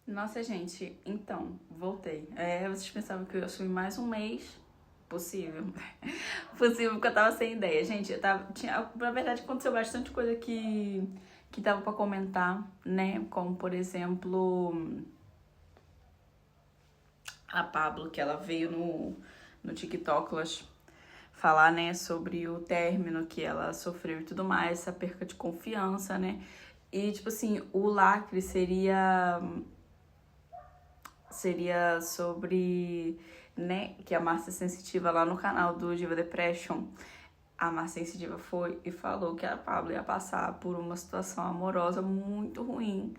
Nossa, gente, então, voltei. Vocês pensavam que eu ia assumir mais um mês? Possível. Possível, porque eu tava sem ideia. Gente, na verdade, aconteceu bastante coisa que dava pra comentar, né? Como, por exemplo, a Pablo, que ela veio no TikTok falar, né, sobre o término que ela sofreu e tudo mais, essa perca de confiança, né? E, tipo assim, o lacre seria sobre, né, que a Márcia Sensitiva lá no canal do Diva Depression, a Márcia Sensitiva foi e falou que a Pablo ia passar por uma situação amorosa muito ruim,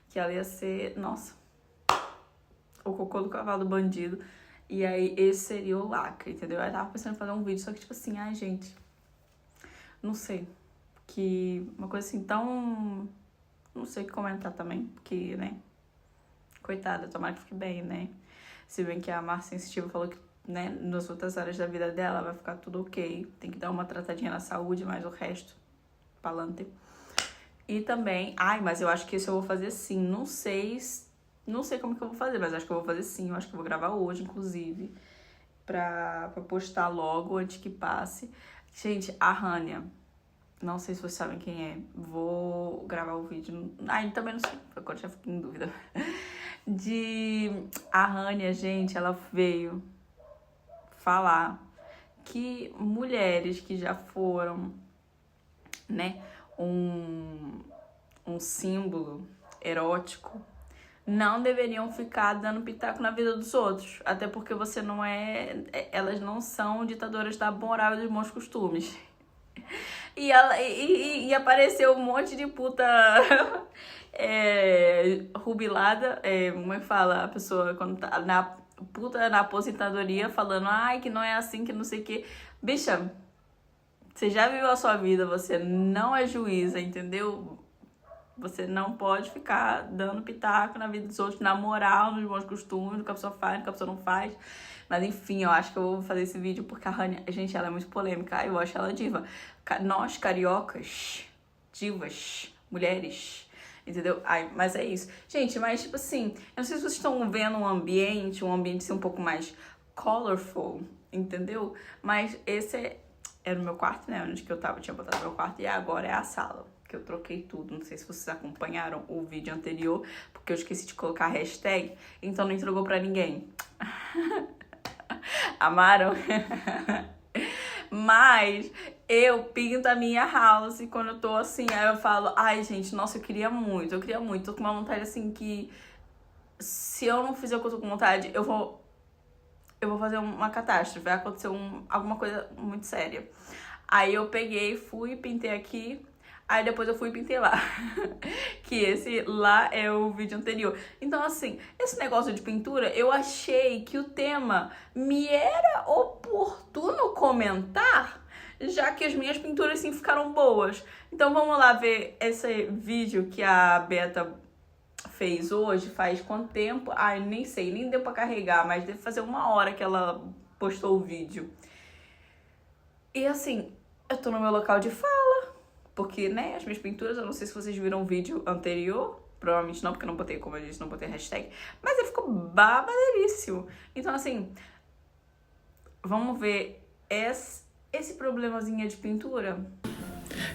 que ela ia ser, nossa, o cocô do cavalo do bandido, e aí esse seria o lacre, entendeu? Eu tava pensando em fazer um vídeo, só que tipo assim, ai gente, não sei, que uma coisa assim tão, não sei o que comentar também, porque, né, coitada, tomara que fique bem, né? Se bem que a Márcia Sensitiva falou que, né, nas outras áreas da vida dela vai ficar tudo ok. Tem que dar uma tratadinha na saúde, mas o resto, palante. E também, mas eu acho que isso eu vou fazer sim. Não sei como que eu vou fazer, mas acho que eu vou fazer sim. Eu acho que eu vou gravar hoje, inclusive, pra postar logo, antes que passe. Gente, a Rania, não sei se vocês sabem quem é. Vou gravar o vídeo. Também não sei, agora já fiquei em dúvida. A Rania, gente, ela veio falar que mulheres que já foram, né, um símbolo erótico não deveriam ficar dando pitaco na vida dos outros. Até porque você não elas não são ditadoras da moral e dos bons costumes. E apareceu um monte de puta rubilada, como é que fala? A pessoa quando tá na puta na aposentadoria falando, que não é assim, que não sei o que. Bicha, você já viveu a sua vida, você não é juíza, entendeu? Você não pode ficar dando pitaco na vida dos outros, na moral, nos bons costumes, no que a pessoa faz, no que a pessoa não faz. Mas enfim, eu acho que eu vou fazer esse vídeo porque a Rania, gente, ela é muito polêmica. Eu acho ela diva. Nós, cariocas, divas, mulheres, entendeu? Mas é isso. Gente, mas tipo assim, eu não sei se vocês estão vendo um ambiente ser um pouco mais colorful, entendeu? Mas esse era o meu quarto, né? Onde que eu tinha botado meu quarto, e agora é a sala. Que eu troquei tudo. Não sei se vocês acompanharam o vídeo anterior, porque eu esqueci de colocar a hashtag, então não entregou pra ninguém. Amaram? Mas eu pinto a minha house quando eu tô assim, aí eu falo, gente, nossa, eu queria muito, tô com uma vontade assim que se eu não fizer o que eu tô com vontade, eu vou fazer uma catástrofe, vai acontecer alguma coisa muito séria. Aí eu peguei, fui, pintei aqui. Aí depois eu fui e pintei lá. Que esse lá é o vídeo anterior. Então, assim, esse negócio de pintura, eu achei que o tema me era oportuno comentar, já que as minhas pinturas, sim, ficaram boas. Então, vamos lá ver esse vídeo que a Beta fez hoje. Faz quanto tempo? Nem sei, nem deu pra carregar, mas deve fazer 1 hora que ela postou o vídeo. E, assim, eu tô no meu local de fala. Porque, né, as minhas pinturas, eu não sei se vocês viram o vídeo anterior. Provavelmente não, porque eu não botei, como eu disse, não botei hashtag. Mas ele ficou babaderíssimo. Então, assim, vamos ver esse problemazinho de pintura.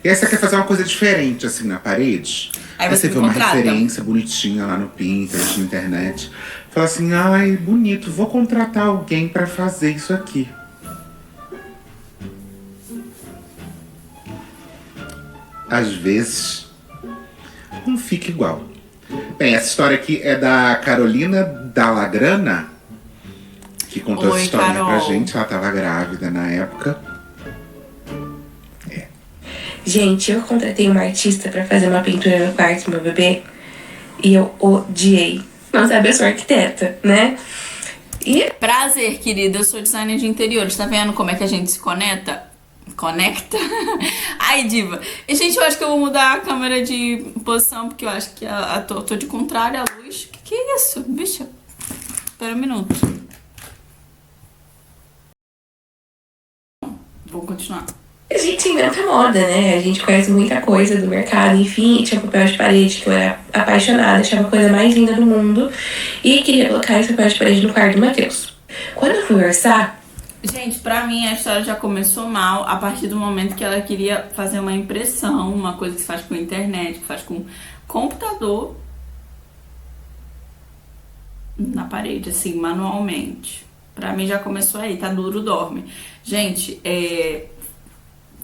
E aí você quer fazer uma coisa diferente, assim, na parede? Aí você vê uma referência bonitinha lá no Pinterest, na internet. Fala assim, bonito, vou contratar alguém pra fazer isso aqui. Às vezes, não fica igual. Bem, essa história aqui é da Carolina Dallagrana, que contou essa história pra gente. Ela tava grávida na época. Gente, eu contratei uma artista pra fazer uma pintura no quarto do meu bebê e eu odiei. Não sabe, eu sou arquiteta, né? Prazer, querida, eu sou designer de interiores. Tá vendo como é que a gente se conecta? Ai, diva. E, gente, eu acho que eu vou mudar a câmera de posição, porque eu acho que tô de contrário à luz. Que é isso, bicha? Espera um minuto. Vou continuar. A gente inventa moda, né? A gente conhece muita coisa do mercado, enfim, tinha papel de parede que eu era apaixonada, achava a coisa mais linda do mundo e queria colocar esse papel de parede no quarto do Matheus. Quando eu fui orçar... Gente, pra mim a história já começou mal a partir do momento que ela queria fazer uma impressão, uma coisa que se faz com internet, que faz com computador na parede, assim, manualmente. Pra mim já começou aí, tá duro, dorme. Gente,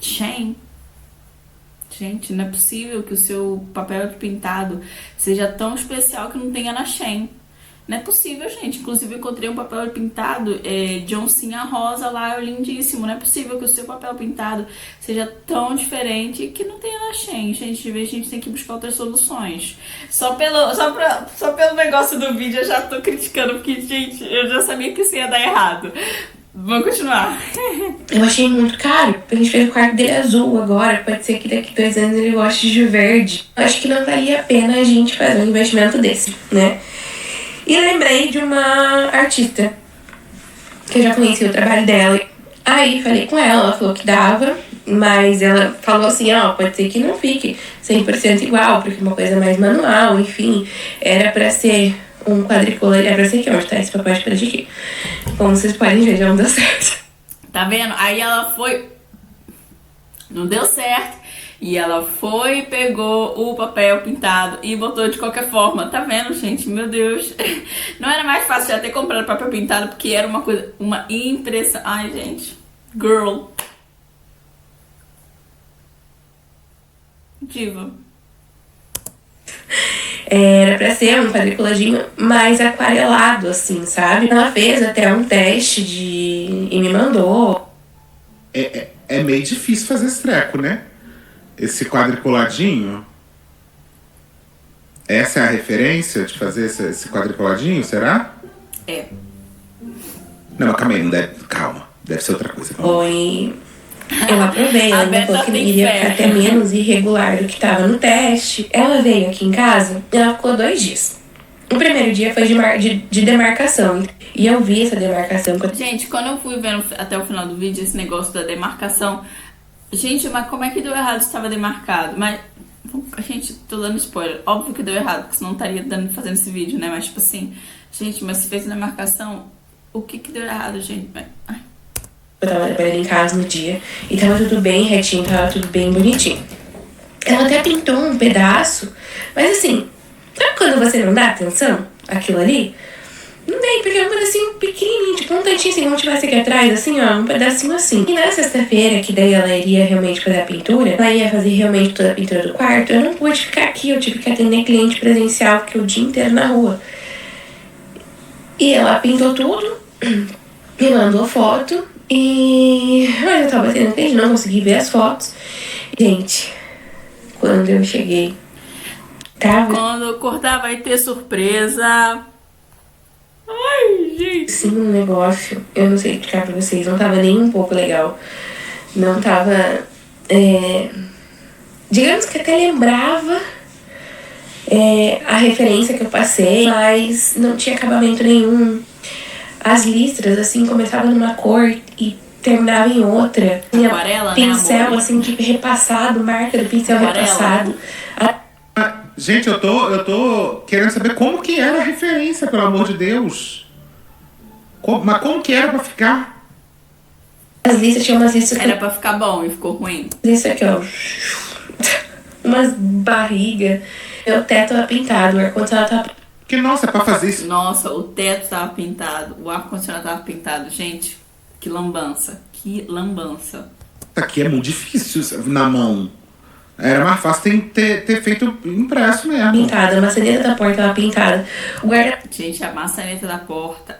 Shein. Gente, não é possível que o seu papel de pintado seja tão especial que não tenha na Shein. Não é possível, gente. Inclusive, eu encontrei um papel pintado de oncinha rosa lá, lindíssimo. Não é possível que o seu papel pintado seja tão diferente que não tenha na Shein. Gente, de vez a gente tem que buscar outras soluções. Só pelo negócio do vídeo eu já tô criticando, porque, gente, eu já sabia que isso ia dar errado. Vamos continuar. Eu achei muito caro. A gente fez o quarto dele azul agora. Pode ser que daqui 2 anos ele goste de verde. Acho que não valia a pena a gente fazer um investimento desse, né? E lembrei de uma artista que eu já conhecia o trabalho dela. Aí falei com ela, ela falou que dava, mas ela falou assim, pode ser que não fique 100% igual, porque é uma coisa mais manual, enfim. Era pra ser um quadriculado, era pra ser aqui, onde tá esse papel de parede aqui. Como vocês podem ver, já não deu certo. Tá vendo? Aí ela foi... Não deu certo. E ela foi, pegou o papel pintado e botou de qualquer forma. Tá vendo, gente? Meu Deus. Não era mais fácil já ter comprado papel pintado, porque era uma coisa, uma impressão. Ai, gente. Girl. Diva. Era pra ser um quadriculadinho mais aquarelado, assim, sabe? Ela fez até um teste e me mandou. É meio difícil fazer esse treco, né? Esse quadriculadinho. Essa é a referência de fazer esse quadriculadinho, será? É. Não, calma aí, não deve. Calma. Deve ser outra coisa. Foi. Eu aprovei, ela me falou que iria ficar até menos irregular do que tava no teste. Ela veio aqui em casa e ela ficou 2 dias. O primeiro dia foi de demarcação. E eu vi essa demarcação. Gente, quando eu fui vendo até o final do vídeo esse negócio da demarcação, gente, mas como é que deu errado se estava demarcado? Mas, gente, tô dando spoiler. Óbvio que deu errado, porque senão não estaria fazendo esse vídeo, né? Mas, tipo assim, gente, mas se fez demarcação, o que deu errado, gente? Ai. Eu tava trabalhando em casa no dia e tava tudo bem retinho, tava tudo bem bonitinho. Ela até pintou um pedaço, mas assim, sabe quando você não dá atenção àquilo ali? Não dei, porque é um pedacinho pequenininho, tipo um tantinho assim, como tivesse aqui atrás, assim, um pedacinho assim. E na sexta-feira, que daí ela iria realmente fazer a pintura, ela ia fazer realmente toda a pintura do quarto, eu não pude ficar aqui, eu tive que atender cliente presencial, porque o dia inteiro na rua. E ela pintou tudo, me mandou foto, e eu tava batendo cliente, não consegui ver as fotos. Gente, quando eu cheguei, tava... Quando eu cortar vai ter surpresa... Ai, gente. Sim, um negócio, eu não sei explicar pra vocês, não tava nem um pouco legal. Não tava... digamos que até lembrava a referência que eu passei, mas não tinha acabamento nenhum. As listras, assim, começavam numa cor e terminava em outra. Tinha aquarela, pincel, né, assim, tipo, repassado, marca do pincel repassado. Gente, eu tô querendo saber como que era a referência, pelo amor de Deus. Mas como que era pra ficar? As listas, tinha umas listas... Era pra ficar bom e ficou ruim. Isso aqui, ó. Umas barrigas. O teto tava pintado, o ar-condicionado tava... Que, nossa, é pra fazer isso. Nossa, o teto tava pintado, o ar-condicionado tava pintado. Gente, que lambança. Que lambança. Isso aqui é muito difícil na mão. Era mais fácil ter feito impresso mesmo. Pintada, a maçaneta da porta tava pintada. O guarda... Gente, a maçaneta da porta.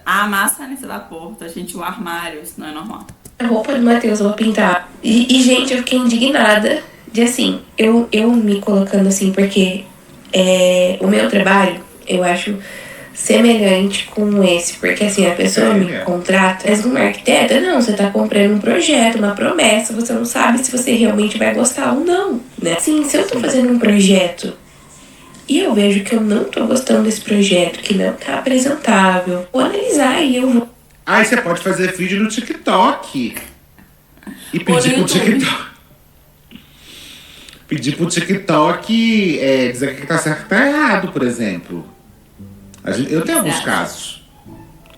Gente, o armário, isso não é normal. A roupa do Matheus eu vou pintar. E, gente, eu fiquei indignada de, assim, eu me colocando assim, porque o meu trabalho, eu acho semelhante com esse. Porque, assim, a pessoa me contrata, mas uma arquiteta, não, você tá comprando um projeto, uma promessa, você não sabe se você realmente vai gostar ou não, né? Assim, se eu tô fazendo um projeto e eu vejo que eu não tô gostando desse projeto, que não tá apresentável, vou analisar e eu vou... Aí você pode fazer vídeo no TikTok. E pedir pro TikTok. Pedir pro TikTok dizer que tá certo e tá errado, por exemplo. Eu tenho alguns casos.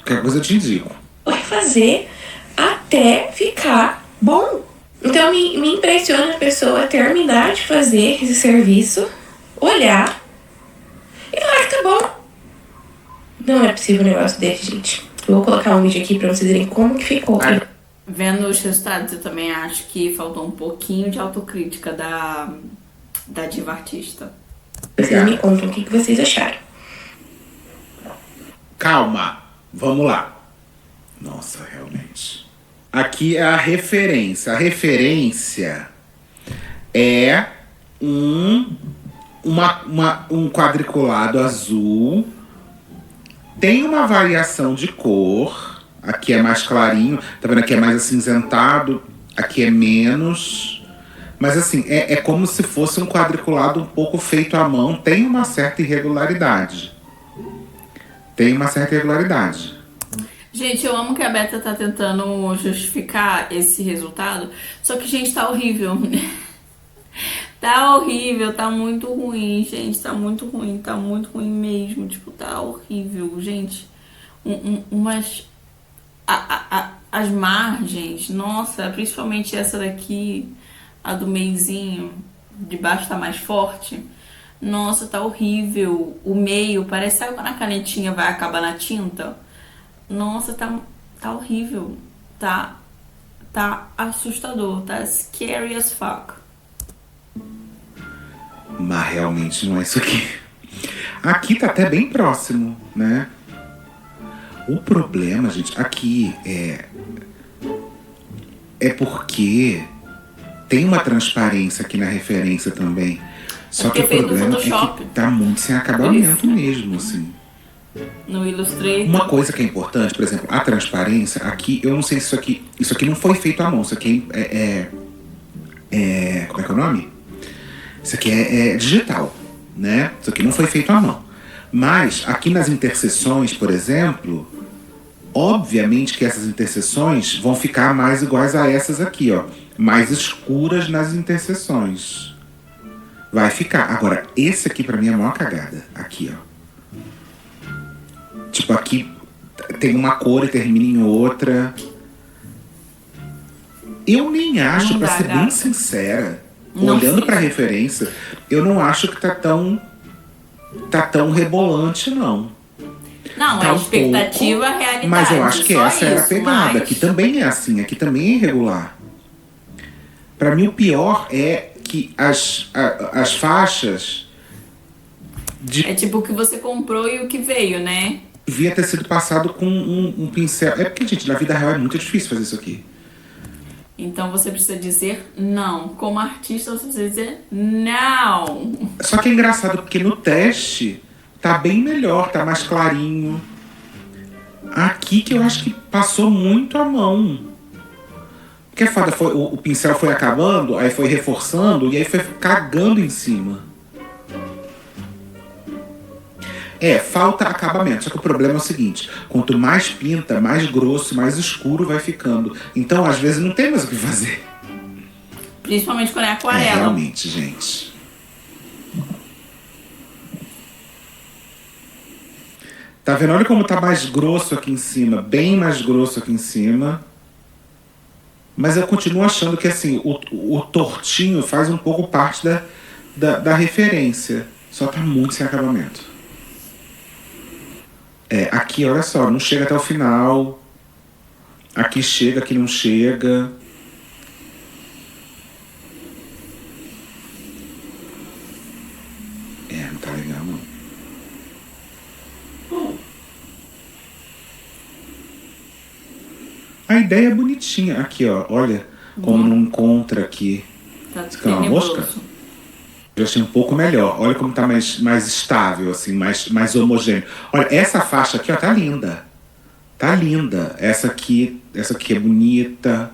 Qualquer coisa eu te indico. Vai fazer até ficar bom. Então me impressiona a pessoa terminar de fazer esse serviço, olhar e falar que tá bom. Não é possível um negócio desse, gente. Eu vou colocar um vídeo aqui pra vocês verem como que ficou. Vendo os resultados, eu também acho que faltou um pouquinho de autocrítica da diva artista. Vocês me contam o que vocês acharam. Calma, vamos lá. Nossa, realmente. Aqui é a referência. A referência é um quadriculado azul. Tem uma variação de cor. Aqui é mais clarinho. Tá vendo? Aqui é mais acinzentado. Aqui é menos. Mas assim, é como se fosse um quadriculado um pouco feito à mão. Tem uma certa irregularidade. Gente, eu amo que a Beta tá tentando justificar esse resultado. Só que, gente, tá horrível. Tá horrível, tá muito ruim, gente. Tá muito ruim mesmo. Tipo, tá horrível, gente. As margens, nossa, principalmente essa daqui, a do meizinho, de baixo tá mais forte. Nossa, tá horrível. O meio, parece, sabe quando a canetinha vai acabar na tinta? Nossa, tá horrível. Tá assustador. Tá scary as fuck. Mas realmente não é isso aqui. Aqui tá até bem próximo, né? O problema, gente, aqui é porque tem uma transparência aqui na referência também. Só que o problema é que tá muito sem acabamento mesmo, assim. No Illustrator. Uma coisa que é importante, por exemplo, a transparência, aqui, eu não sei se isso aqui não foi feito à mão, isso aqui como é que é o nome? Isso aqui é digital, né? Isso aqui não foi feito à mão. Mas aqui nas interseções, por exemplo, obviamente que essas interseções vão ficar mais iguais a essas aqui, ó. Mais escuras nas interseções. Vai ficar. Agora, esse aqui pra mim é a maior cagada. Aqui, ó. Tipo, aqui tem uma cor e termina em outra. Eu nem acho, pra ser bem sincera, olhando pra referência, eu não acho que tá tão rebolante, não. Não, tá a expectativa é a realidade. Mas eu acho que essa era a pegada. Mas... Aqui também é assim, aqui também é irregular. Pra mim, o pior é que as faixas... É tipo o que você comprou e o que veio, né? Devia ter sido passado com um pincel. É porque, gente, na vida real é muito difícil fazer isso aqui. Então você precisa dizer não. Como artista, você precisa dizer não. Só que é engraçado, porque no teste tá bem melhor, tá mais clarinho. Aqui que eu acho que passou muito a mão. Porque é foda, o pincel foi acabando, aí foi reforçando e aí foi cagando em cima. Falta acabamento. Só que o problema é o seguinte: quanto mais pinta, mais grosso, mais escuro vai ficando. Então, às vezes, não tem mais o que fazer. Principalmente quando é aquarela. Realmente, gente. Tá vendo? Olha como tá mais grosso aqui em cima. Bem mais grosso aqui em cima. Mas eu continuo achando que, assim, o tortinho faz um pouco parte da referência. Só tá muito sem acabamento. Aqui, olha só, não chega até o final. Aqui chega, aqui não chega. Não tá legal, não. A ideia é bonitinha. Aqui, ó, olha como não encontra aqui. Tá uma mosca? Eu achei um pouco melhor. Olha como tá mais estável, assim, mais homogêneo. Olha, essa faixa aqui, ó, tá linda. Tá linda. Essa aqui é bonita.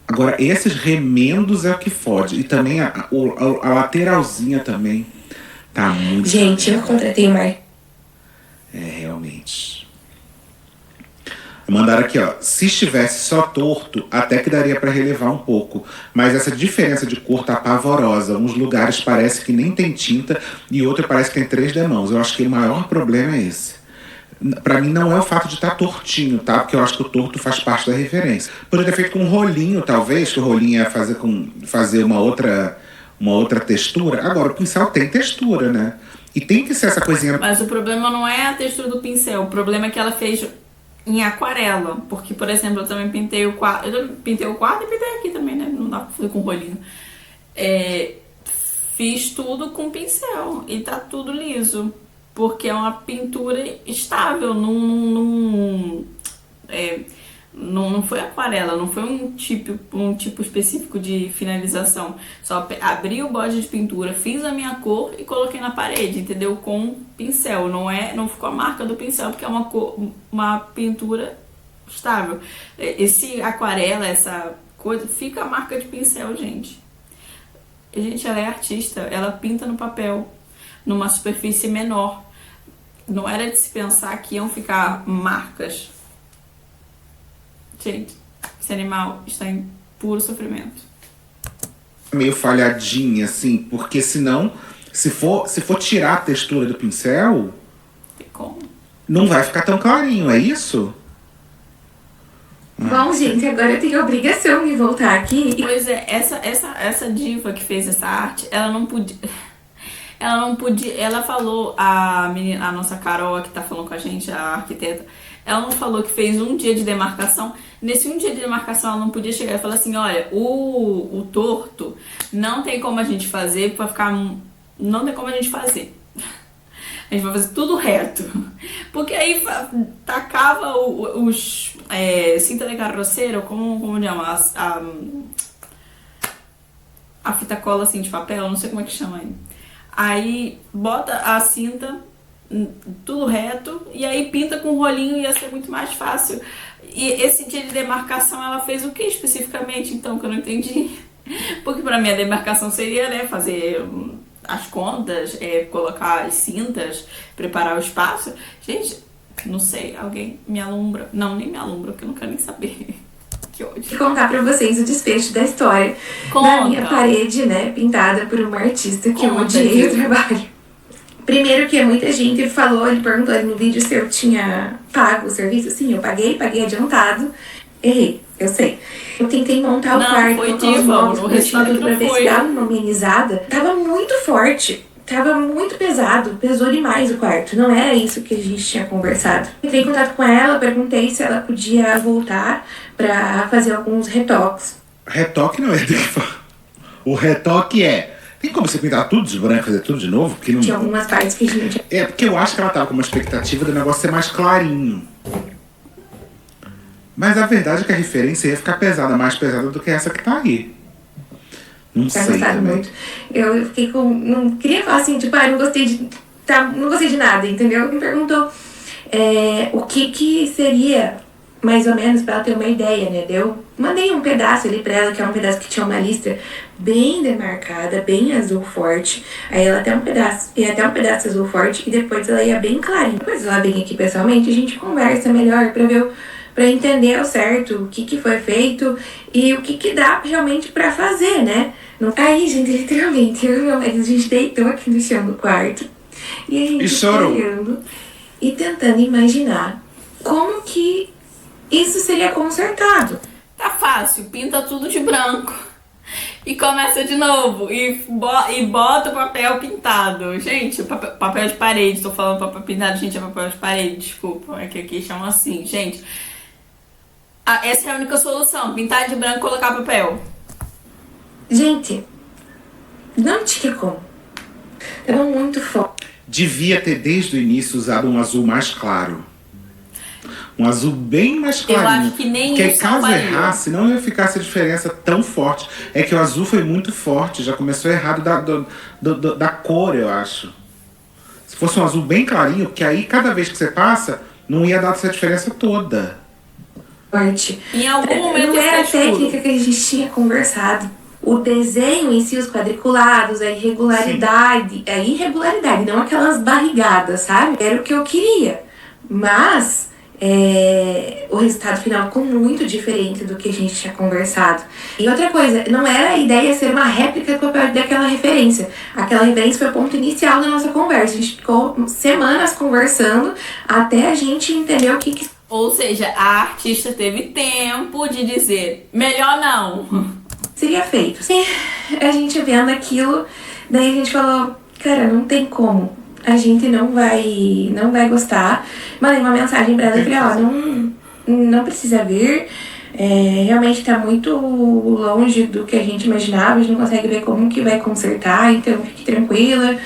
Agora, esses remendos é o que fode. E também a lateralzinha também tá muito... Gente, eu contratei mais. Realmente. Mandaram aqui, ó. Se estivesse só torto, até que daria pra relevar um pouco. Mas essa diferença de cor tá pavorosa. Uns lugares parece que nem tem tinta e outro parece que tem 3 demãos. Eu acho que o maior problema é esse. Pra mim não é o fato de estar tortinho, tá? Porque eu acho que o torto faz parte da referência. Poderia ter feito com um rolinho, talvez, que o rolinho ia fazer uma outra textura. Agora, o pincel tem textura, né? E tem que ser essa coisinha... Mas o problema não é a textura do pincel. O problema é que ela fez em aquarela. Porque, por exemplo, eu também pintei o quadro. Eu pintei o quadro e pintei aqui também, né? Não dá pra fazer com rolinho. Fiz tudo com pincel. E tá tudo liso. Porque é uma pintura estável. Não foi aquarela, não foi um tipo específico de finalização. Só abri o bode de pintura, fiz a minha cor e coloquei na parede, entendeu? Com pincel. Não ficou a marca do pincel, porque é uma pintura estável. Esse aquarela, essa coisa, fica a marca de pincel, gente. Gente, ela é artista, ela pinta no papel, numa superfície menor. Não era de se pensar que iam ficar marcas. Gente, esse animal está em puro sofrimento. Meio falhadinha, assim, porque senão, se for tirar a textura do pincel, Como? não vai ficar tão clarinho, é isso? Bom, gente, agora eu tenho a obrigação de voltar aqui. Pois é, essa diva que fez essa arte, ela não podia. Ela falou, a nossa Carol que tá falando com a gente, a arquiteta, ela não falou que fez um dia de demarcação. Nesse um dia de demarcação ela não podia chegar e falar assim, olha, o torto não tem como a gente fazer, vai ficar. Não tem como a gente fazer. A gente vai fazer tudo reto. Porque aí tacava os cinta de carroceiro, como chama? A fita cola assim de papel, não sei como é que chama aí. Aí bota a cinta, tudo reto, e aí pinta com rolinho, ia ser muito mais fácil. E esse dia de demarcação ela fez o que especificamente, então, que eu não entendi? Porque pra mim a demarcação seria, né, fazer as contas, colocar as cintas, preparar o espaço. Gente, não sei, alguém me alumbra. Não, nem me alumbra, porque eu não quero nem saber. Que ódio. Vou contar pra vocês o desfecho da história Conta. da minha parede, né, pintada por uma artista que eu odiei o trabalho. Primeiro que muita gente ele perguntou ali no vídeo se eu tinha pago o serviço. Sim, eu paguei adiantado. Errei, eu sei. Eu tentei montar o quarto, colocar os móveis, pra ver se dava uma amenizada. Tava muito forte, tava muito pesado, pesou demais o quarto. Não era isso que a gente tinha conversado. Entrei em contato com ela, perguntei se ela podia voltar pra fazer alguns retoques. Retoque não é. O retoque é... Tem como você pintar tudo de branco, fazer tudo de novo? Porque não... Tinha algumas partes que a gente... É, porque eu acho que ela tava com uma expectativa do negócio ser mais clarinho. Mas a verdade é que a referência ia ficar pesada, mais pesada do que essa que tá aí. Não sei também. Muito. Eu fiquei com... Não queria falar assim, tipo, não gostei de nada, entendeu? Me perguntou o que seria, mais ou menos, pra ela ter uma ideia, né? Eu mandei um pedaço ali pra ela, que é um pedaço que tinha uma listra bem demarcada, bem azul forte. Aí ela ia até um pedaço azul forte e depois ela ia bem clarinha. Depois ela vem aqui pessoalmente, a gente conversa melhor pra entender ao certo o que foi feito e o que dá realmente pra fazer, né? Aí, gente, literalmente, eu e meu marido, a gente deitou aqui no chão do quarto e a gente olhando e tentando imaginar como que isso seria consertado. Tá fácil, pinta tudo de branco. E começa de novo. E bota o papel pintado. Gente, papel de parede. Tô falando papel pintado, gente, é papel de parede. Desculpa, é que aqui chamam assim. Gente, essa é a única solução. Pintar de branco e colocar papel. Gente, não tinha como. Tava muito forte. Devia ter desde o início usado um azul mais claro. Um azul bem mais clarinho. Eu acho que nem porque isso caso errasse, não ia ficar essa diferença tão forte. É que o azul foi muito forte, já começou errado da cor, eu acho. Se fosse um azul bem clarinho, porque aí cada vez que você passa, não ia dar essa diferença toda. Forte. Em algum momento não era a técnica que a gente tinha conversado. O desenho em si, os quadriculados, a irregularidade, não aquelas barrigadas, sabe? Era o que eu queria. Mas o resultado final ficou muito diferente do que a gente tinha conversado. E outra coisa, não era a ideia ser uma réplica do papel daquela referência. Aquela referência foi o ponto inicial da nossa conversa. A gente ficou semanas conversando até a gente entender o que... Ou seja, a artista teve tempo de dizer, melhor não. Seria feito. E a gente vendo aquilo, daí a gente falou, cara, não tem como. A gente não vai gostar. Mandei uma mensagem pra ela e falei, ó, não precisa vir. Realmente tá muito longe do que a gente imaginava. A gente não consegue ver como que vai consertar, então fique tranquila.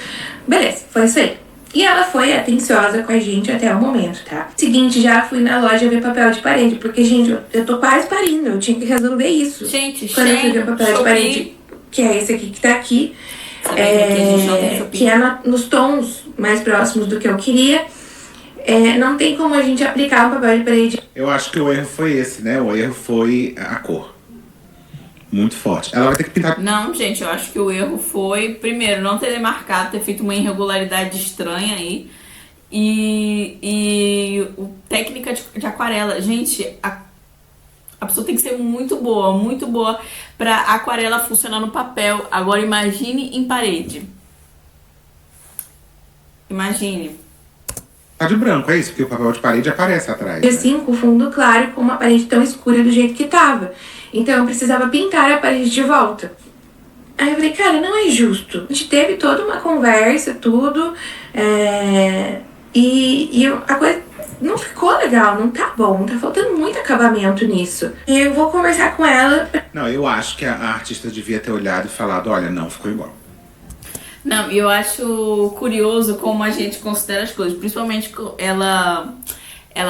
Beleza, foi isso aí. E ela foi atenciosa com a gente até o momento, tá? Seguinte, já fui na loja ver papel de parede, porque, gente, eu tô quase parindo, eu tinha que resolver isso. Gente, quando eu fui ver papel de parede, que é esse aqui que tá aqui, que é nos tons mais próximos do que eu queria, não tem como a gente aplicar um papel de parede. Eu acho que o erro foi esse, né? O erro foi a cor. Muito forte. Ela vai ter que pintar. Não, gente, eu acho que o erro foi, primeiro, não ter demarcado, ter feito uma irregularidade estranha aí. E técnica de aquarela. Gente, a pessoa tem que ser muito boa pra aquarela funcionar no papel. Agora imagine em parede. Imagine. Tá de branco, é isso? Porque o papel de parede aparece atrás. E assim, com fundo claro, com uma parede tão escura do jeito que tava. Então eu precisava pintar a parede de volta. Aí eu falei, cara, não é justo. A gente teve toda uma conversa, tudo. E a coisa não ficou legal, não tá bom. Tá faltando muito acabamento nisso. E eu vou conversar com ela. Não, eu acho que a artista devia ter olhado e falado, olha, não ficou igual. Não, eu acho curioso como a gente considera as coisas. Principalmente ela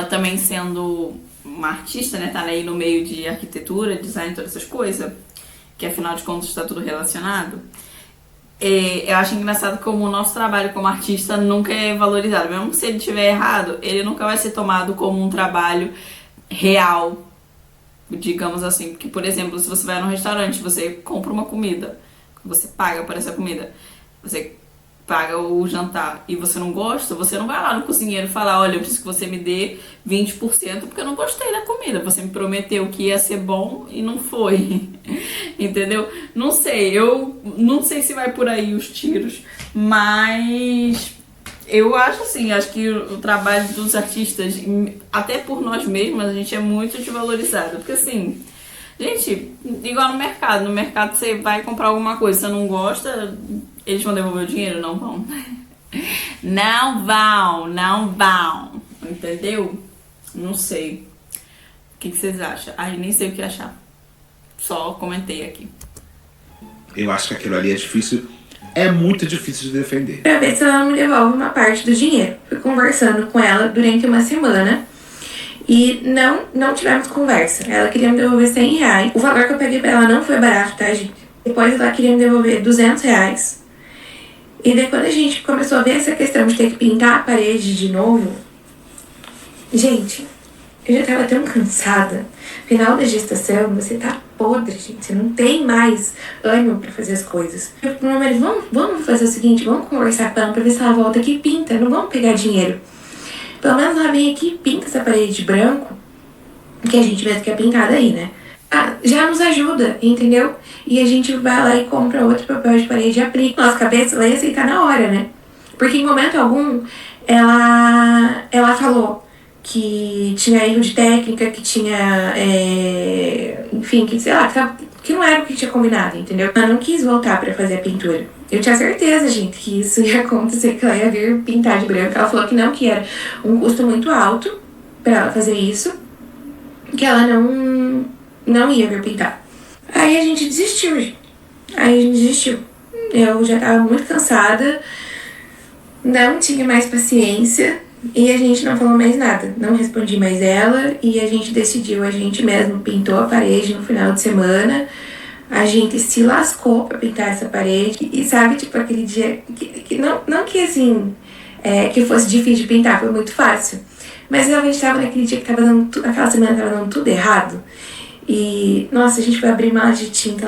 também sendo uma artista, né? Tá aí no meio de arquitetura, design, todas essas coisas. Que afinal de contas está tudo relacionado. Eu acho engraçado como o nosso trabalho como artista nunca é valorizado. Mesmo que se ele estiver errado, ele nunca vai ser tomado como um trabalho real, digamos assim. Porque, por exemplo, se você vai num restaurante, você compra uma comida, você paga por essa comida, você paga o jantar e você não gosta, você não vai lá no cozinheiro falar, olha, eu preciso que você me dê 20% porque eu não gostei da comida. Você me prometeu que ia ser bom e não foi. Entendeu? Não sei, eu não sei se vai por aí os tiros, mas eu acho assim, acho que o trabalho dos artistas, até por nós mesmos, a gente é muito desvalorizado. Porque assim, gente, igual no mercado você vai comprar alguma coisa, você não gosta, eles vão devolver o dinheiro? Não vão. Não vão. Entendeu? Não sei. O que vocês acham? Ai, nem sei o que achar. Só comentei aqui. Eu acho que aquilo ali é difícil. É muito difícil de defender. Pra ver se ela não me devolve uma parte do dinheiro. Fui conversando com ela durante uma semana. E não tivemos conversa. Ela queria me devolver R$100. O valor que eu peguei pra ela não foi barato, tá, gente? Depois ela queria me devolver R$200. E daí quando a gente começou a ver essa questão de ter que pintar a parede de novo, gente, eu já tava tão cansada. Final da gestação, você tá podre, gente. Você não tem mais ânimo pra fazer as coisas. Eu falei, meu marido, vamos fazer o seguinte, vamos conversar com ela pra ver se ela volta aqui e pinta. Não vamos pegar dinheiro. Pelo menos ela vem aqui e pinta essa parede de branco, que a gente mesmo quer pintada aí, né? Já nos ajuda, entendeu? E a gente vai lá e compra outro papel de parede e aplica. Nossa cabeça ela ia aceitar na hora, né? Porque em momento algum, ela falou que tinha erro de técnica, que tinha, enfim, que sei lá, que não era o que tinha combinado, entendeu? Ela não quis voltar pra fazer a pintura. Eu tinha certeza, gente, que isso ia acontecer, que ela ia vir pintar de branco. Ela falou que não, que era um custo muito alto pra ela fazer isso, que ela não ia vir pintar. Aí a gente desistiu, gente. Eu já tava muito cansada, não tinha mais paciência e a gente não falou mais nada. Não respondi mais ela e a gente decidiu, a gente mesmo pintou a parede no final de semana. A gente se lascou pra pintar essa parede. E sabe, tipo, aquele dia que não que assim, que fosse difícil de pintar, foi muito fácil. Mas realmente tava naquele dia que tava dando aquela semana tava dando tudo errado. E, nossa, a gente foi abrir uma lata de tinta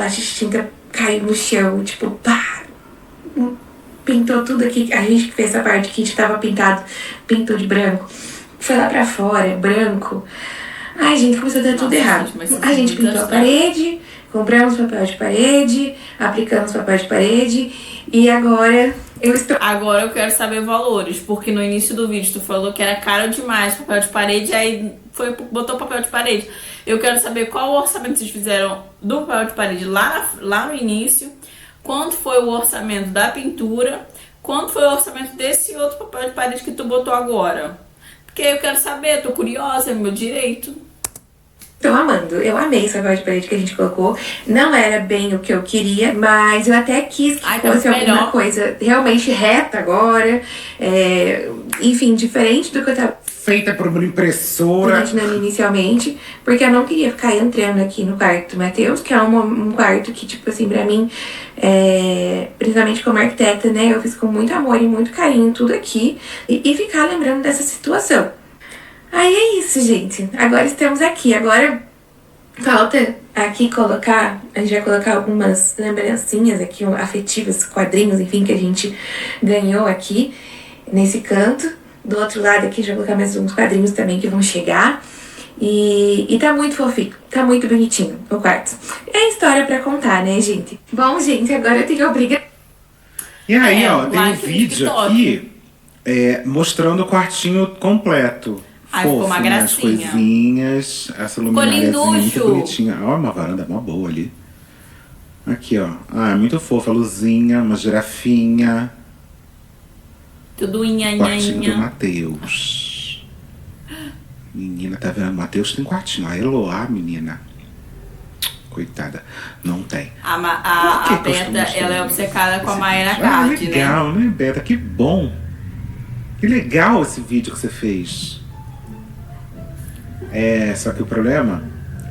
caiu no chão, tipo, pá! Pintou tudo aqui. A gente que fez essa parte que a gente tava pintou de branco. foi lá pra fora, branco. Ai, gente, começou a dar tudo errado. A gente pintou a parede, compramos papel de parede, aplicamos papel de parede e agora eu estou... Agora eu quero saber valores, porque no início do vídeo tu falou que era caro demais papel de parede, aí botou papel de parede. Eu quero saber qual o orçamento vocês fizeram do papel de parede lá no início, quanto foi o orçamento da pintura, quanto foi o orçamento desse outro papel de parede que tu botou agora. Porque eu quero saber, tô curiosa, é meu direito. Tô amando, eu amei esse papel de parede que a gente colocou. Não era bem o que eu queria, mas eu até quis que fosse alguma coisa realmente reta agora. Enfim, diferente do que eu tava feita por uma impressora imaginando inicialmente, porque eu não queria ficar entrando aqui no quarto do Matheus, que é um quarto que, tipo assim, pra mim, principalmente como arquiteta, né, eu fiz com muito amor e muito carinho tudo aqui, e ficar lembrando dessa situação. Aí é isso, gente. Agora estamos aqui. Agora falta aqui colocar... A gente vai colocar algumas lembrancinhas aqui, afetivas, quadrinhos, enfim, que a gente ganhou aqui nesse canto. Do outro lado aqui, já vou colocar mais uns quadrinhos também que vão chegar. E tá muito fofinho. Tá muito bonitinho o quarto. É história pra contar, né, gente? Bom, gente, agora eu tenho obrigação. E aí, ó, tem um vídeo aqui mostrando o quartinho completo. Ai, ficou uma gracinha. As coisinhas, essa lumináriazinha muito bonitinha. Ó, uma varanda mó boa ali. Aqui, ó. Ah, é muito fofa. A luzinha, uma girafinha. Tudo inha. Quartinho do Matheus. Menina, tá vendo? Matheus tem quartinho. A Eloá, menina. Coitada. Não tem. A Beta, ela é obcecada com a Mayra Card, né? Legal, né, Beta? Que bom. Que legal esse vídeo que você fez. Só que o problema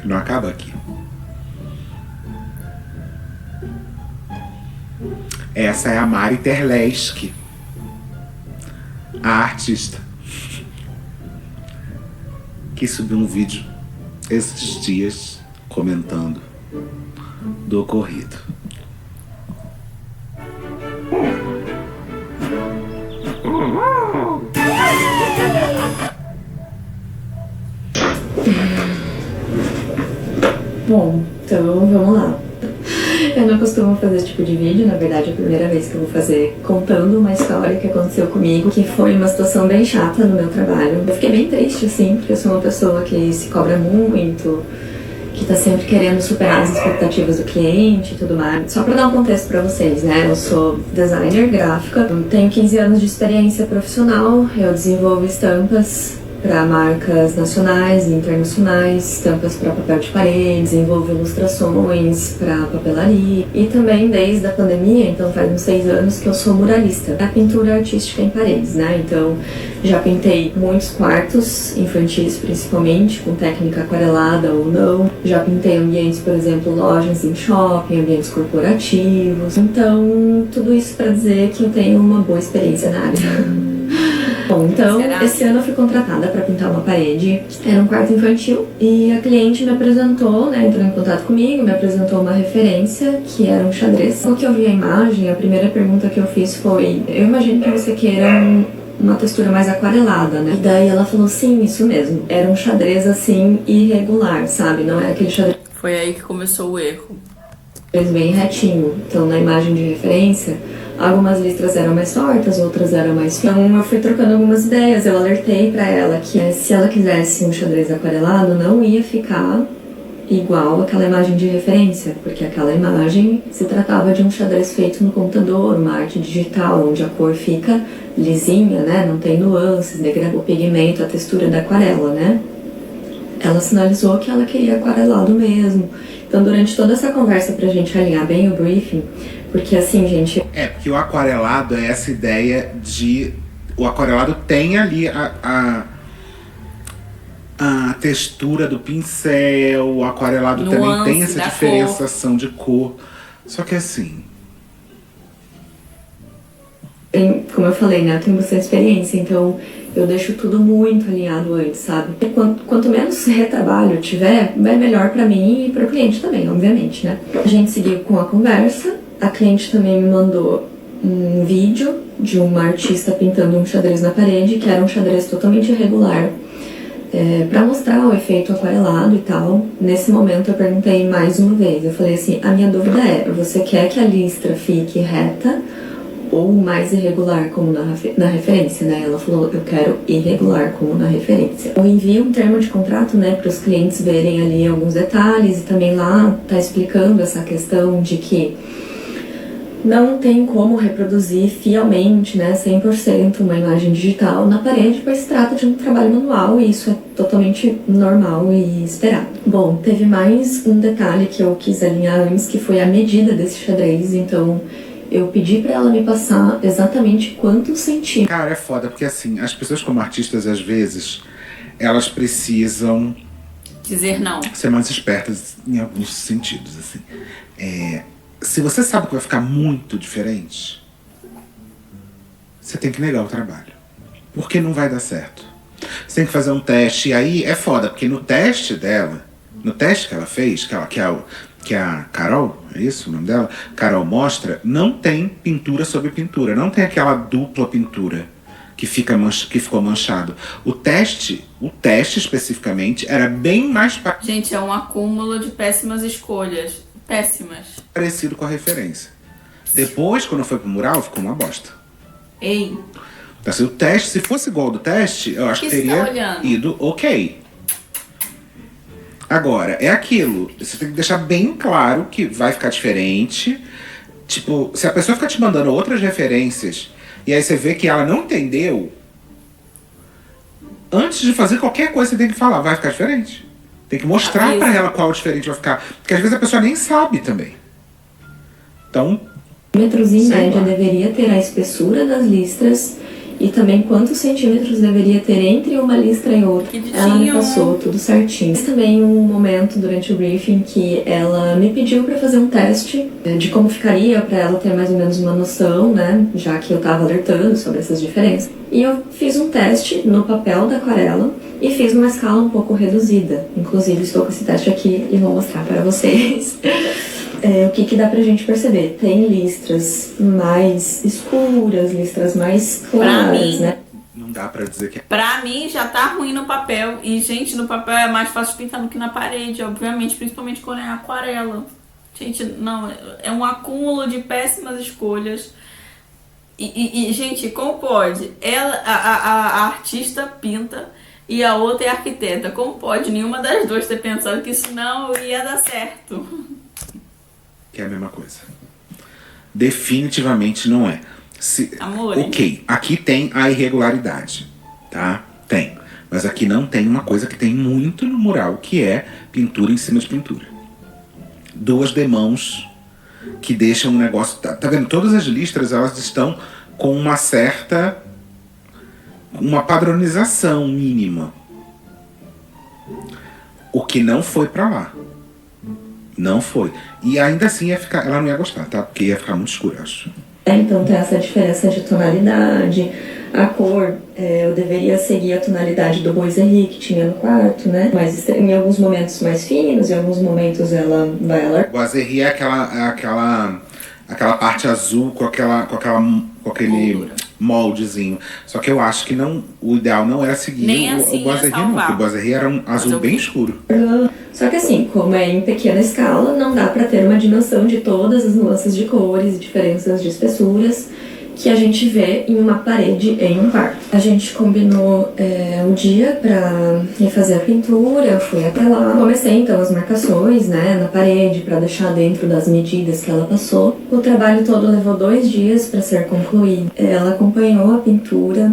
não acaba aqui. Essa é a Mari Terleski, a artista, que subiu um vídeo esses dias comentando do ocorrido. Bom, então vamos lá. Eu não costumo fazer esse tipo de vídeo, na verdade é a primeira vez que eu vou fazer contando uma história que aconteceu comigo, que foi uma situação bem chata no meu trabalho. Eu fiquei bem triste, assim, porque eu sou uma pessoa que se cobra muito, que tá sempre querendo superar as expectativas do cliente e tudo mais. Só pra dar um contexto pra vocês, né, eu sou designer gráfica, eu tenho 15 anos de experiência profissional, eu desenvolvo estampas para marcas nacionais e internacionais, estampas para papel de parede, desenvolvo ilustrações para papelaria e também desde a pandemia, então faz uns 6 anos que eu sou muralista, da pintura artística em paredes, né? Então já pintei muitos quartos infantis principalmente, com técnica aquarelada ou não, já pintei ambientes, por exemplo, lojas em shopping, ambientes corporativos, então tudo isso para dizer que eu tenho uma boa experiência na área. Bom, então, esse ano eu fui contratada para pintar uma parede, era um quarto infantil, e a cliente me apresentou, né, entrou em contato comigo, me apresentou uma referência, que era um xadrez. Quando eu vi a imagem, a primeira pergunta que eu fiz foi, eu imagino que você queira uma textura mais aquarelada, né? E daí ela falou, sim, isso mesmo, era um xadrez assim, irregular, sabe, não é aquele xadrez... Foi aí que começou o erro. Bem retinho, então na imagem de referência, algumas listras eram mais tortas, outras eram mais finas. Então eu fui trocando algumas ideias, eu alertei pra ela que se ela quisesse um xadrez aquarelado, não ia ficar igual aquela imagem de referência, porque aquela imagem se tratava de um xadrez feito no computador, uma arte digital, onde a cor fica lisinha, né, não tem nuances, o pigmento, a textura da aquarela, né. Ela sinalizou que ela queria aquarelado mesmo. Então, durante toda essa conversa, pra gente alinhar bem o briefing, porque assim, gente... Porque o aquarelado é essa ideia de... O aquarelado tem ali a textura do pincel, o aquarelado também tem essa diferenciação de cor. Só que assim... Como eu falei, né, eu tenho bastante experiência, então eu deixo tudo muito alinhado antes, sabe? Quanto menos retrabalho eu tiver, vai melhor pra mim e pro cliente também, obviamente, né? A gente seguiu com a conversa, a cliente também me mandou um vídeo de uma artista pintando um xadrez na parede, que era um xadrez totalmente irregular. Para mostrar o efeito aquarelado e tal, nesse momento eu perguntei mais uma vez. Eu falei assim, a minha dúvida é, você quer que a listra fique reta ou mais irregular como na referência, né? Ela falou, eu quero irregular como na referência. Eu envio um termo de contrato, né, para os clientes verem ali alguns detalhes, e também lá tá explicando essa questão de que não tem como reproduzir fielmente, né, 100% uma imagem digital na parede, pois se trata de um trabalho manual e isso é totalmente normal e esperado. Bom, teve mais um detalhe que eu quis alinhar antes, que foi a medida desse xadrez, então eu pedi pra ela me passar exatamente quantos centímetros. Cara, é foda, porque assim, as pessoas como artistas, às vezes, elas precisam dizer não. Ser mais espertas em alguns sentidos, assim. Se você sabe que vai ficar muito diferente, você tem que negar o trabalho. Porque não vai dar certo. Você tem que fazer um teste, e aí é foda, porque no teste dela, no teste que ela fez, que a Carol, é isso o nome dela? Carol mostra, não tem pintura sobre pintura, não tem aquela dupla pintura que ficou manchado. O teste especificamente era bem mais Gente, é um acúmulo de péssimas escolhas. Péssimas. Parecido com a referência. Depois, quando foi pro mural, ficou uma bosta. Ei. Então, assim, o teste, se fosse igual ao do teste, eu acho que teria ido ok. Agora, é aquilo. Você tem que deixar bem claro que vai ficar diferente. Tipo, se a pessoa ficar te mandando outras referências e aí você vê que ela não entendeu, antes de fazer qualquer coisa você tem que falar, vai ficar diferente. Tem que mostrar pra ela qual diferente vai ficar. Porque às vezes a pessoa nem sabe também. Então, centímetros em média deveria ter a espessura das listras e também quantos centímetros deveria ter entre uma listra e outra. Ela me passou tudo certinho. Mas também um momento durante o briefing que ela me pediu para fazer um teste de como ficaria, para ela ter mais ou menos uma noção, né, já que eu estava alertando sobre essas diferenças. E eu fiz um teste no papel da aquarela e fiz numa escala um pouco reduzida. Inclusive estou com esse teste aqui e vou mostrar para vocês. O que dá pra gente perceber? Tem listras mais escuras, listras mais claras, né? Não dá pra dizer que... Pra mim já tá ruim no papel. E, gente, no papel é mais fácil pintar do que na parede, obviamente. Principalmente quando é aquarela. Gente, não, é um acúmulo de péssimas escolhas. E gente, como pode? A artista pinta e a outra é arquiteta. Como pode nenhuma das duas ter pensado que isso não ia dar certo? Que é a mesma coisa. Definitivamente não é. Ok, aqui tem a irregularidade, tá? Tem. Mas aqui não tem uma coisa que tem muito no mural, que é pintura em cima de pintura. Duas demãos que deixam um negócio... Tá vendo? Todas as listras, elas estão com uma certa... uma padronização mínima. O que não foi pra lá. Não foi. E ainda assim ela não ia gostar, tá? Porque ia ficar muito escuro, acho. Então tem essa diferença de tonalidade, a cor, eu deveria seguir a tonalidade do Boiserie que tinha no quarto, né? Mas em alguns momentos mais finos, em alguns momentos ela vai alargar. Boiserie é aquela parte azul com aquele moldezinho. Só que eu acho que o ideal não era seguir o Boiserie, não. Porque o Boiserie era um azul bem escuro. Só que assim, como é em pequena escala, não dá pra ter uma dimensão de todas as nuances de cores e diferenças de espessuras que a gente vê em uma parede em um quarto. A gente combinou um dia pra ir fazer a pintura, eu fui até lá. Comecei então as marcações, né, na parede pra deixar dentro das medidas que ela passou. O trabalho todo levou 2 dias pra ser concluído. Ela acompanhou a pintura,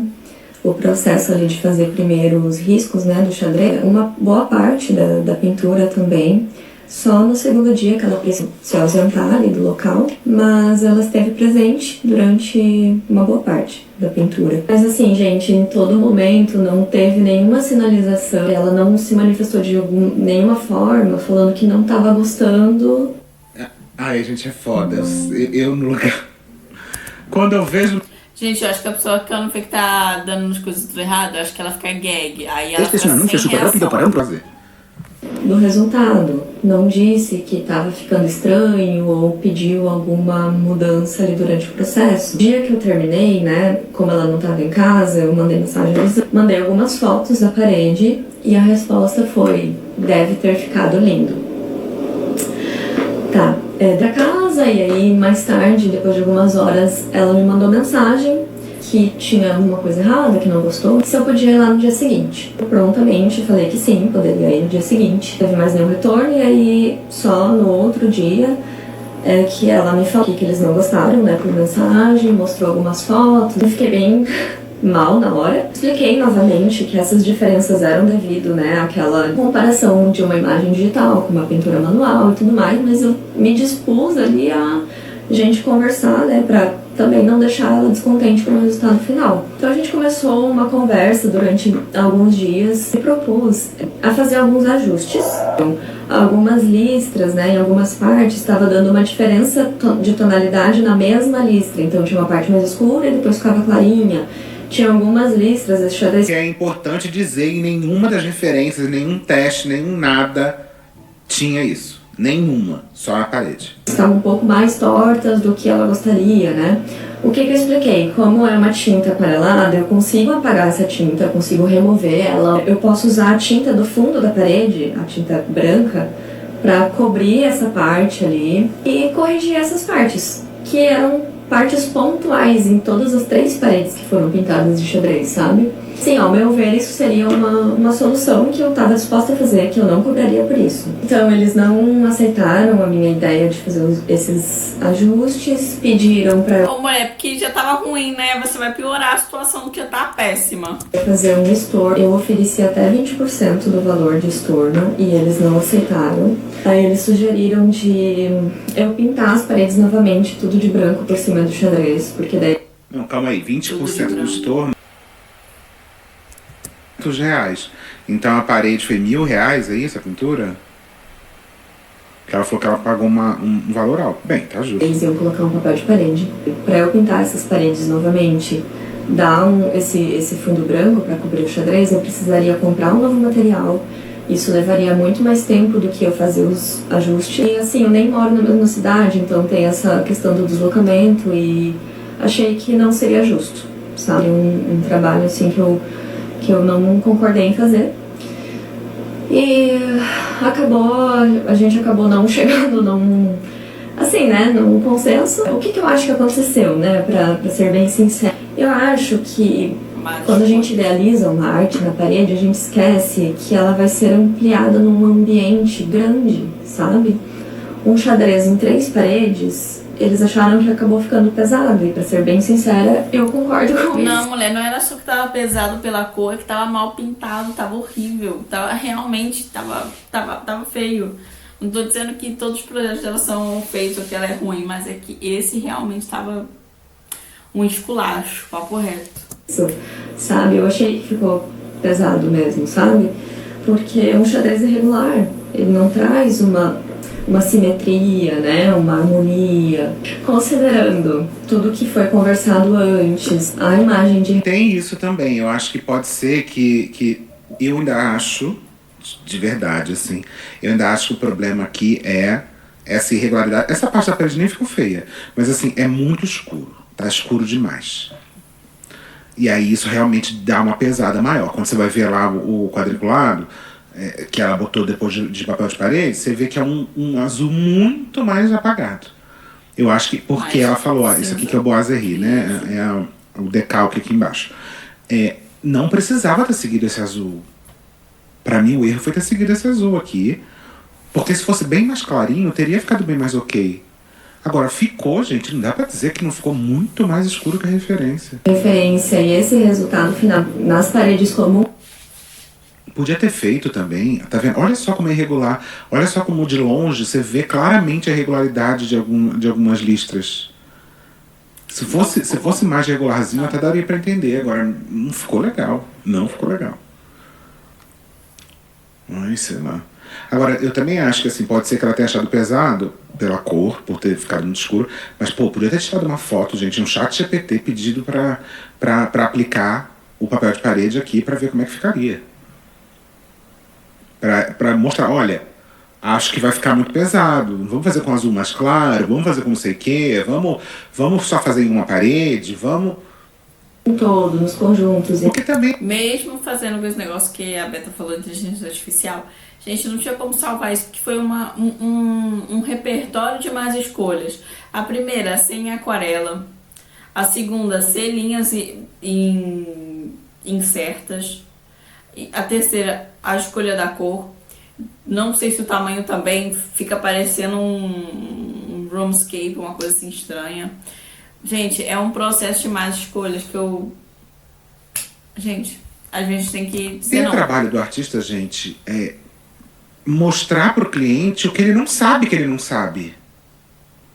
o processo ali de fazer primeiro os riscos, né, do xadrez, uma boa parte da pintura também. Só no segundo dia que ela precisou se ausentar ali do local, mas ela esteve presente durante uma boa parte da pintura. Mas assim, gente, em todo momento não teve nenhuma sinalização, ela não se manifestou de nenhuma forma, falando que não estava gostando. Ai, gente, é foda. Eu no lugar... Quando eu vejo... Gente, eu acho que a pessoa que ela não vê que tá dando as coisas tudo errado, eu acho que ela fica gag. Aí ela fica sem reação. Rápido para fazer. do resultado. Não disse que estava ficando estranho ou pediu alguma mudança ali durante o processo. No dia que eu terminei, né, como ela não estava em casa, eu mandei mensagem, mandei algumas fotos da parede e a resposta foi: deve ter ficado lindo. Tá, da casa, e aí mais tarde, depois de algumas horas, ela me mandou mensagem que tinha alguma coisa errada, que não gostou, se eu podia ir lá no dia seguinte. Eu prontamente falei que sim, poderia ir no dia seguinte. Não teve mais nenhum retorno, e aí só no outro dia que ela me falou que eles não gostaram, né, por mensagem, mostrou algumas fotos. Eu fiquei bem mal na hora. Expliquei novamente que essas diferenças eram devido, né, àquela comparação de uma imagem digital com uma pintura manual e tudo mais, mas eu me dispus ali a gente conversar, né, pra também não deixar ela descontente com o resultado final. Então a gente começou uma conversa durante alguns dias e propus a fazer alguns ajustes. Então, algumas listras, né, em algumas partes estava dando uma diferença de tonalidade na mesma listra. Então tinha uma parte mais escura e depois ficava clarinha. Tinha algumas listras, esse xadrez. É importante dizer, em nenhuma das referências, nenhum teste, nenhum nada tinha isso. Nenhuma, só a parede. Estavam um pouco mais tortas do que ela gostaria, né? O que eu expliquei? Como é uma tinta aquarelada, eu consigo apagar essa tinta, eu consigo remover ela. Eu posso usar a tinta do fundo da parede, a tinta branca, para cobrir essa parte ali e corrigir essas partes, que eram partes pontuais em todas as 3 paredes que foram pintadas de xadrez, sabe? Sim, ao meu ver, isso seria uma solução que eu estava disposta a fazer, que eu não cobraria por isso. Então, eles não aceitaram a minha ideia de fazer esses ajustes, pediram pra... Ô, mulher, porque já tava ruim, né? Você vai piorar a situação do que tá péssima. fazer um estorno. Eu ofereci até 20% do valor de estorno e eles não aceitaram. Aí eles sugeriram de eu pintar as paredes novamente, tudo de branco por cima do xadrez, porque daí... Não, calma aí, 20% do estorno, R$100. Então a parede foi R$1.000, é isso, a pintura? Que ela falou que ela pagou um valor alto. Bem, tá justo. Eles iam colocar um papel de parede. Pra eu pintar essas paredes novamente, dar esse fundo branco pra cobrir o xadrez, eu precisaria comprar um novo material. Isso levaria muito mais tempo do que eu fazer os ajustes. E assim, eu nem moro na mesma cidade, então tem essa questão do deslocamento e achei que não seria justo, sabe? Um trabalho assim que eu não concordei em fazer. E a gente acabou não chegando num, assim, né, num consenso. O que eu acho que aconteceu, né, pra ser bem sincero? Eu acho que quando a gente idealiza uma arte na parede, a gente esquece que ela vai ser ampliada num ambiente grande, sabe? Um xadrez em 3 paredes, eles acharam que acabou ficando pesado. E pra ser bem sincera, eu concordo com isso. Não, mulher, não era só que tava pesado pela cor, que tava mal pintado, tava horrível. Tava realmente, tava feio. Não tô dizendo que todos os projetos dela são feitos ou que ela é ruim, mas é que esse realmente tava um esculacho, papo reto. Isso, sabe? Eu achei que ficou pesado mesmo, sabe? Porque é um xadrez irregular. Ele não traz uma simetria, né? Uma harmonia. Considerando tudo que foi conversado antes, a imagem de... Tem isso também. Eu acho que pode ser que eu ainda acho, de verdade, assim, eu ainda acho que o problema aqui é essa irregularidade. Essa parte da parede nem ficou feia, mas assim, é muito escuro. Tá escuro demais. E aí isso realmente dá uma pesada maior. Quando você vai ver lá o quadriculado, que ela botou depois de papel de parede, você vê que é um azul muito mais apagado. Eu acho que, porque ela falou, isso aqui que é o Boiserie, né? É o decalque aqui embaixo. Não precisava ter seguido esse azul. Pra mim o erro foi ter seguido esse azul aqui. Porque se fosse bem mais clarinho, teria ficado bem mais ok. Agora, ficou, gente, não dá pra dizer que não ficou muito mais escuro que a referência. E esse resultado final nas paredes como... Podia ter feito também, tá vendo? Olha só como é irregular, olha só como de longe você vê claramente a irregularidade de algumas listras. Se fosse mais regularzinho, até daria pra entender. Agora, não ficou legal. Não ficou legal. Ai, sei lá. Agora, eu também acho que assim, pode ser que ela tenha achado pesado pela cor, por ter ficado muito escuro, mas pô, podia ter tirado uma foto, gente, um chat GPT pedido pra aplicar o papel de parede aqui pra ver como é que ficaria. Pra mostrar, olha, acho que vai ficar muito pesado. Vamos fazer com azul mais claro, vamos fazer com não sei o quê, vamos só fazer em uma parede, vamos... Em todo, nos conjuntos. Porque também... Mesmo fazendo com esse negócio que a Beta falou de inteligência artificial, gente, não tinha como salvar isso, porque foi um repertório de mais escolhas. A primeira, sem aquarela. A segunda, sem linhas incertas. A terceira, a escolha da cor. Não sei se o tamanho também fica parecendo um roomscape, uma coisa assim estranha. Gente, é um processo de mais escolhas que eu... Gente, a gente tem que dizer E não. o trabalho do artista, gente, é mostrar pro cliente o que ele não sabe que ele não sabe.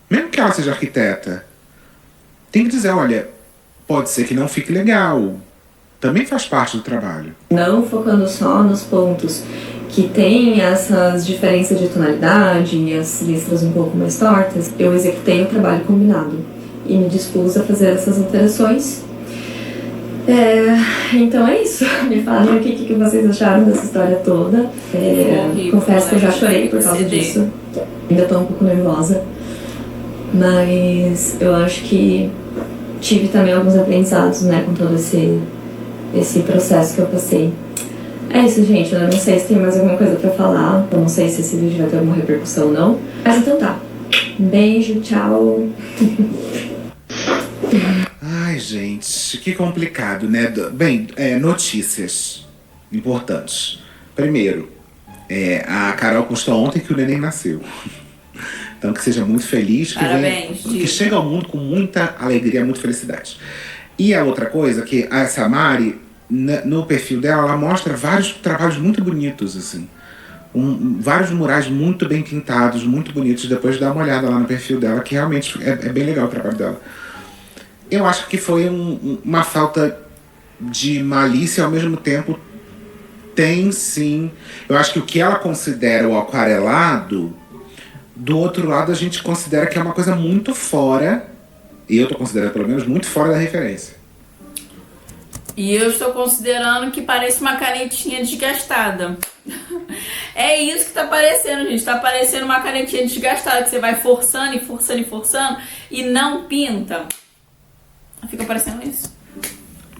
Mesmo que ela seja arquiteta. Tem que dizer, olha, pode ser que não fique legal. Também faz parte do trabalho. Não focando só nos pontos que tem essas diferenças de tonalidade e as listras um pouco mais tortas, eu executei o trabalho combinado e me dispus a fazer essas alterações. Então é isso. Me falem o que vocês acharam dessa história toda. Confesso que eu já chorei por causa disso. Ainda tô um pouco nervosa. Mas eu acho que tive também alguns aprendizados, né, com todo esse processo que eu passei. É isso, gente. Eu não sei se tem mais alguma coisa pra falar. Eu não sei se esse vídeo vai ter alguma repercussão ou não. Mas então tá. Um beijo, tchau. Ai, gente, que complicado, né? Bem, notícias importantes. Primeiro, a Carol postou ontem que o neném nasceu. Então que seja muito feliz, que chegue ao mundo com muita alegria, muita felicidade. E a outra coisa, que a Samari, no perfil dela, ela mostra vários trabalhos muito bonitos, assim. Vários murais muito bem pintados, muito bonitos. Depois dá uma olhada lá no perfil dela, que realmente é bem legal o trabalho dela. Eu acho que foi uma falta de malícia, ao mesmo tempo tem sim. Eu acho que o que ela considera o aquarelado, do outro lado a gente considera que é uma coisa muito fora, e eu tô considerando pelo menos muito fora da referência. E eu estou considerando que parece uma canetinha desgastada. É isso que tá parecendo, gente. Tá parecendo uma canetinha desgastada, que você vai forçando e forçando e forçando e não pinta. Fica parecendo isso.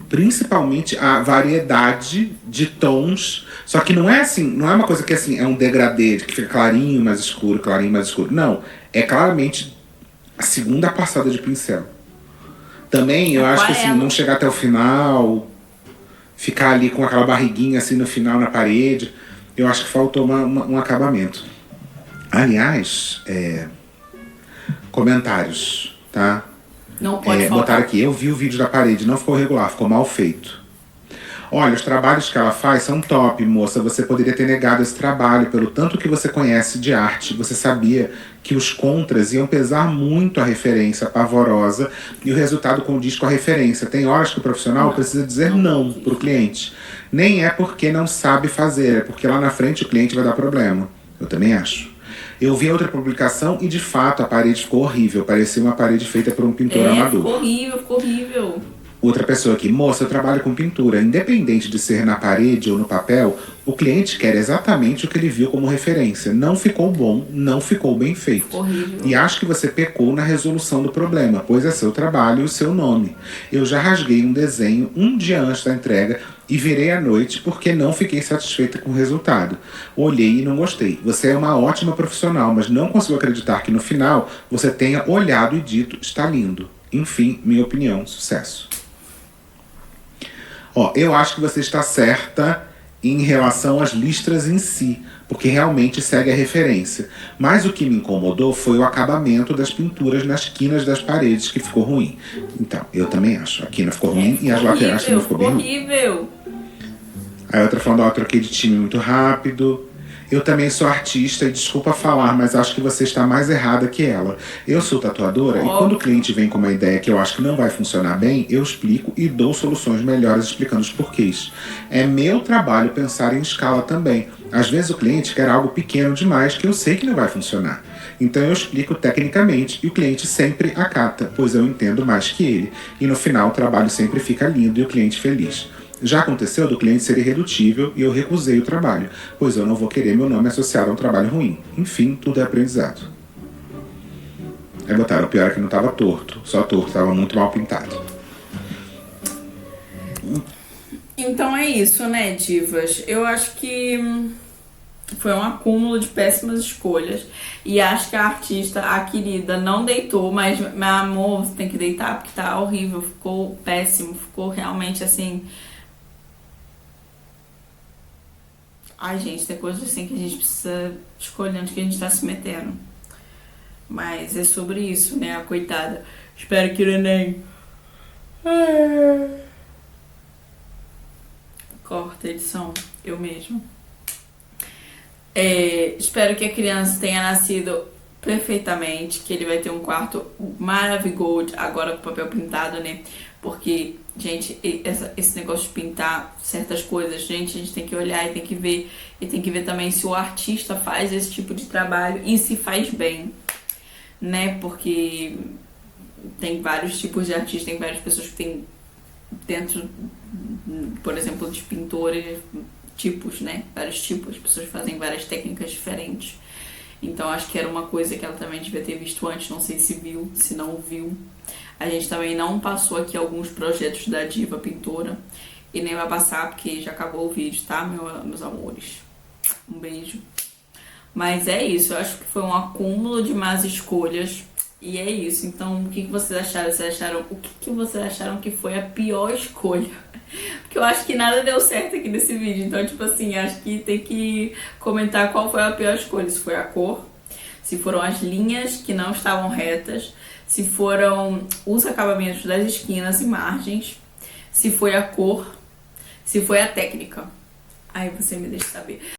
Principalmente a variedade de tons. Só que não é assim, não é uma coisa que assim, é um degradê, que fica clarinho, mais escuro, clarinho, mais escuro. Não, é claramente a segunda passada de pincel. Também eu acho que assim, não chegar até o final, ficar ali com aquela barriguinha assim no final na parede, eu acho que faltou um acabamento. Aliás, comentários, tá? Não pode faltar. Botaram aqui, eu vi o vídeo da parede, não ficou regular, ficou mal feito. Olha, os trabalhos que ela faz são top, moça. Você poderia ter negado esse trabalho pelo tanto que você conhece de arte. Você sabia que os contras iam pesar muito a referência pavorosa e o resultado condiz com a referência. Tem horas que o profissional precisa dizer não para o cliente. Nem é porque não sabe fazer, é porque lá na frente o cliente vai dar problema. Eu também acho. Eu vi outra publicação e de fato a parede ficou horrível. Parecia uma parede feita por um pintor amador. Ficou horrível. Outra pessoa aqui, moça, eu trabalho com pintura. Independente de ser na parede ou no papel, o cliente quer exatamente o que ele viu como referência. Não ficou bom, não ficou bem feito. Horrível. E acho que você pecou na resolução do problema, pois é seu trabalho e o seu nome. Eu já rasguei um desenho um dia antes da entrega e virei à noite porque não fiquei satisfeita com o resultado. Olhei e não gostei. Você é uma ótima profissional, mas não consigo acreditar que no final você tenha olhado e dito, está lindo. Enfim, minha opinião, sucesso. Eu acho que você está certa em relação às listras em si, porque realmente segue a referência. Mas o que me incomodou foi o acabamento das pinturas nas quinas das paredes, que ficou ruim. Então, eu também acho. A quina ficou ruim e as laterais também ficou bem ruim. Horrível. Aí outra falando, eu troquei de time muito rápido. Eu também sou artista e desculpa falar, mas acho que você está mais errada que ela. Eu sou tatuadora e quando o cliente vem com uma ideia que eu acho que não vai funcionar bem, eu explico e dou soluções melhores explicando os porquês. É meu trabalho pensar em escala também. Às vezes o cliente quer algo pequeno demais que eu sei que não vai funcionar. Então eu explico tecnicamente e o cliente sempre acata, pois eu entendo mais que ele. E no final o trabalho sempre fica lindo e o cliente feliz. Já aconteceu do cliente ser irredutível e eu recusei o trabalho, pois eu não vou querer meu nome associado a um trabalho ruim. Enfim, tudo é aprendizado. Aí botaram, o pior é que não tava torto, só torto, tava muito mal pintado. Então é isso, né, divas? Eu acho que foi um acúmulo de péssimas escolhas. E acho que a artista, a querida, não deitou, mas, meu amor, você tem que deitar porque tá horrível, ficou péssimo, ficou realmente assim. Ai, gente, tem coisas assim que a gente precisa escolher onde que a gente tá se metendo. Mas é sobre isso, né, a coitada. Espero que o neném... Corta a edição, eu mesmo. Espero que a criança tenha nascido perfeitamente, que ele vai ter um quarto maravilhoso, agora com papel pintado, né? Porque, gente, esse negócio de pintar certas coisas, gente, a gente tem que olhar e tem que ver. E tem que ver também se o artista faz esse tipo de trabalho e se faz bem, né? Porque tem vários tipos de artistas, tem várias pessoas que tem dentro, por exemplo, de pintores, tipos, né? Vários tipos, as pessoas fazem várias técnicas diferentes. Então acho que era uma coisa que ela também devia ter visto antes, não sei se viu, se não viu. A gente também não passou aqui alguns projetos da diva pintora e nem vai passar porque já acabou o vídeo, tá, meus amores? Um beijo. Mas é isso, eu acho que foi um acúmulo de más escolhas e é isso. Então, o que vocês acharam? O que vocês acharam que foi a pior escolha? Porque eu acho que nada deu certo aqui nesse vídeo. Então, tipo assim, acho que tem que comentar qual foi a pior escolha. Se foi a cor, se foram as linhas que não estavam retas, se foram os acabamentos das esquinas e margens, se foi a cor, se foi a técnica. Aí você me deixa saber.